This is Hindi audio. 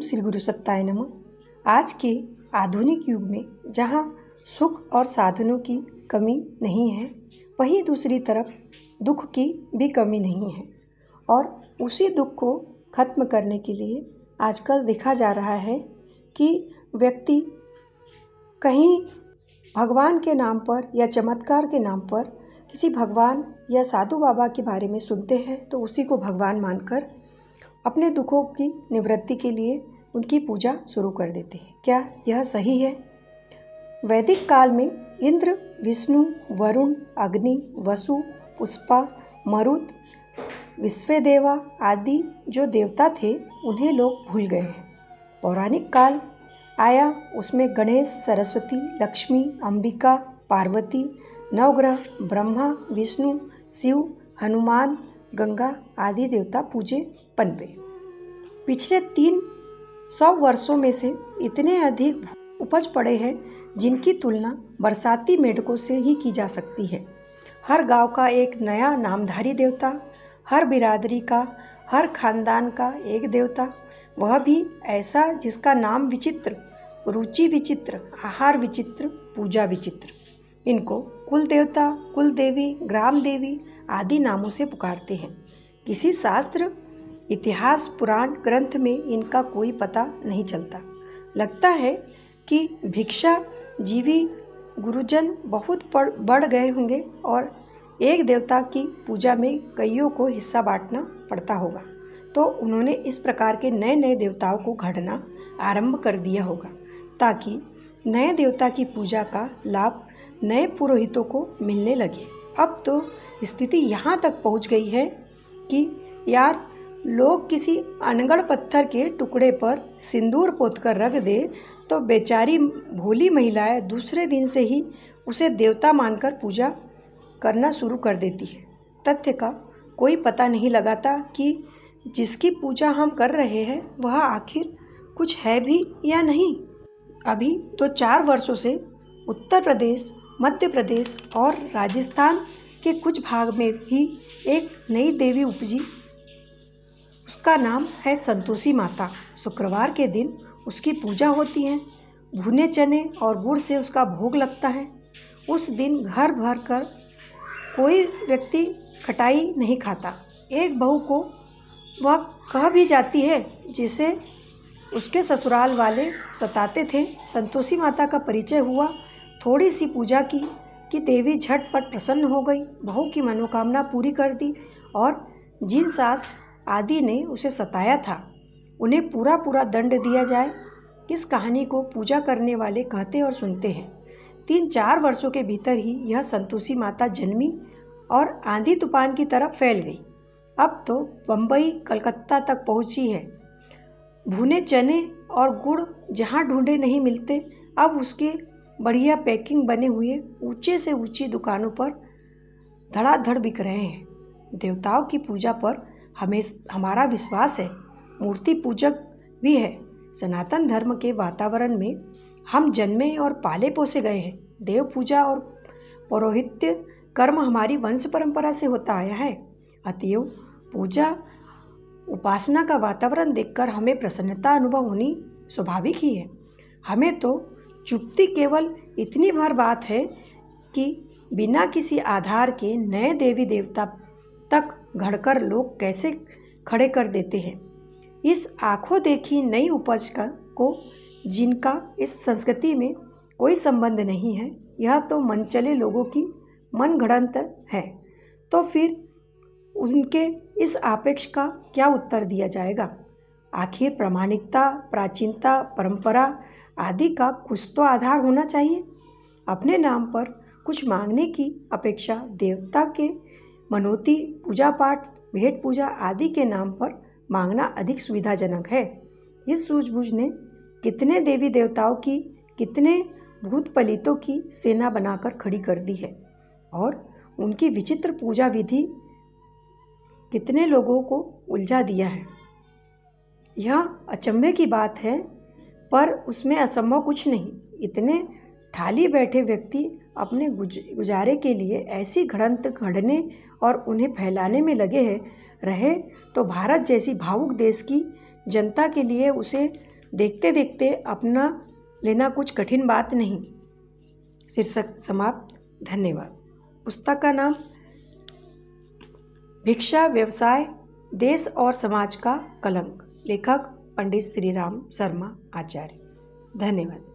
श्री गुरु सत्ताय नमः। आज के आधुनिक युग में जहाँ सुख और साधनों की कमी नहीं है, वहीं दूसरी तरफ दुख की भी कमी नहीं है। और उसी दुख को खत्म करने के लिए आजकल देखा जा रहा है कि व्यक्ति कहीं भगवान के नाम पर या चमत्कार के नाम पर किसी भगवान या साधु बाबा के बारे में सुनते हैं तो उसी को भगवान मानकर अपने दुखों की निवृत्ति के लिए उनकी पूजा शुरू कर देते हैं। क्या यह सही है? वैदिक काल में इंद्र, विष्णु, वरुण, अग्नि, वसु, पुष्पा, मरुत, विश्वदेवा आदि जो देवता थे उन्हें लोग भूल गए हैं। पौराणिक काल आया, उसमें गणेश, सरस्वती, लक्ष्मी, अंबिका, पार्वती, नवग्रह, ब्रह्मा, विष्णु, शिव, हनुमान, गंगा आदि देवता पूजे पनपे। पिछले 300 वर्षों में से इतने अधिक उपज पड़े हैं जिनकी तुलना बरसाती मेढकों से ही की जा सकती है। हर गांव का एक नया नामधारी देवता, हर बिरादरी का, हर खानदान का एक देवता, वह भी ऐसा जिसका नाम विचित्र, रुचि विचित्र, आहार विचित्र, पूजा विचित्र। इनको कुल देवता, कुल देवी, ग्राम देवी आदि नामों से पुकारते हैं। किसी शास्त्र, इतिहास, पुराण ग्रंथ में इनका कोई पता नहीं चलता। लगता है कि भिक्षा जीवी गुरुजन बहुत बढ़ गए होंगे और एक देवता की पूजा में कईयों को हिस्सा बांटना पड़ता होगा, तो उन्होंने इस प्रकार के नए नए देवताओं को गढ़ना आरंभ कर दिया होगा ताकि नए देवता की पूजा का लाभ नए पुरोहितों को मिलने लगे। अब तो स्थिति यहाँ तक पहुँच गई है कि यार, लोग किसी अनगढ़ पत्थर के टुकड़े पर सिंदूर पोतकर रख दे तो बेचारी भोली महिलाएं दूसरे दिन से ही उसे देवता मानकर पूजा करना शुरू कर देती है। तथ्य का कोई पता नहीं लगाता कि जिसकी पूजा हम कर रहे हैं वह आखिर कुछ है भी या नहीं। अभी तो 4 वर्षों से उत्तर प्रदेश, मध्य प्रदेश और राजस्थान के कुछ भाग में भी एक नई देवी उपजी। उसका नाम है संतोषी माता। शुक्रवार के दिन उसकी पूजा होती है। भुने चने और गुड़ से उसका भोग लगता है। उस दिन घर भर कर कोई व्यक्ति खटाई नहीं खाता। एक बहू को वह कह भी जाती है जिसे उसके ससुराल वाले सताते थे। संतोषी माता का परिचय हुआ, थोड़ी सी पूजा की कि देवी झटपट प्रसन्न हो गई, बहू की मनोकामना पूरी कर दी और जिन सास आदि ने उसे सताया था उन्हें पूरा पूरा दंड दिया जाए। इस कहानी को पूजा करने वाले कहते और सुनते हैं। 3-4 वर्षों के भीतर ही यह संतोषी माता जन्मी और आंधी तूफान की तरफ फैल गई। अब तो बम्बई, कलकत्ता तक पहुंची है। भुने चने और गुड़ जहां ढूंढे नहीं मिलते, अब उसके बढ़िया पैकिंग बने हुए ऊंचे से ऊंची दुकानों पर धड़ाधड़ बिक रहे हैं। देवताओं की पूजा पर हमारा विश्वास है, मूर्ति पूजक भी है। सनातन धर्म के वातावरण में हम जन्मे और पाले पोसे गए हैं। देव पूजा और पौरोहित्य कर्म हमारी वंश परंपरा से होता आया है। अतएव पूजा उपासना का वातावरण देखकर हमें प्रसन्नता अनुभव होनी स्वाभाविक ही है। हमें तो चुप्ती केवल इतनी भर बात है कि बिना किसी आधार के नए देवी देवता तक घड़कर लोग कैसे खड़े कर देते हैं। इस आंखों देखी नई उपज को जिनका इस संस्कृति में कोई संबंध नहीं है, यह तो मनचले लोगों की मनगढ़ंत है। तो फिर उनके इस आपेक्ष का क्या उत्तर दिया जाएगा? आखिर प्रामाणिकता, प्राचीनता, परंपरा आदि का कुछ तो आधार होना चाहिए। अपने नाम पर कुछ मांगने की अपेक्षा देवता के मनोती, पूजा पाठ, भेंट पूजा आदि के नाम पर मांगना अधिक सुविधाजनक है। इस सूझबूझ ने कितने देवी देवताओं की, कितने भूत पलितों की सेना बनाकर खड़ी कर दी है और उनकी विचित्र पूजा विधि कितने लोगों को उलझा दिया है। यह अचंभे की बात है, पर उसमें असंभव कुछ नहीं। इतने ठाली बैठे व्यक्ति अपने गुजारे के लिए ऐसी घड़ंत गढ़ने और उन्हें फैलाने में लगे रहे तो भारत जैसी भावुक देश की जनता के लिए उसे देखते देखते अपना लेना कुछ कठिन बात नहीं। शीर्षक समाप्त। धन्यवाद। पुस्तक का नाम भिक्षा व्यवसाय, देश और समाज का कलंक। लेखक पंडित श्री राम शर्मा आचार्य। धन्यवाद।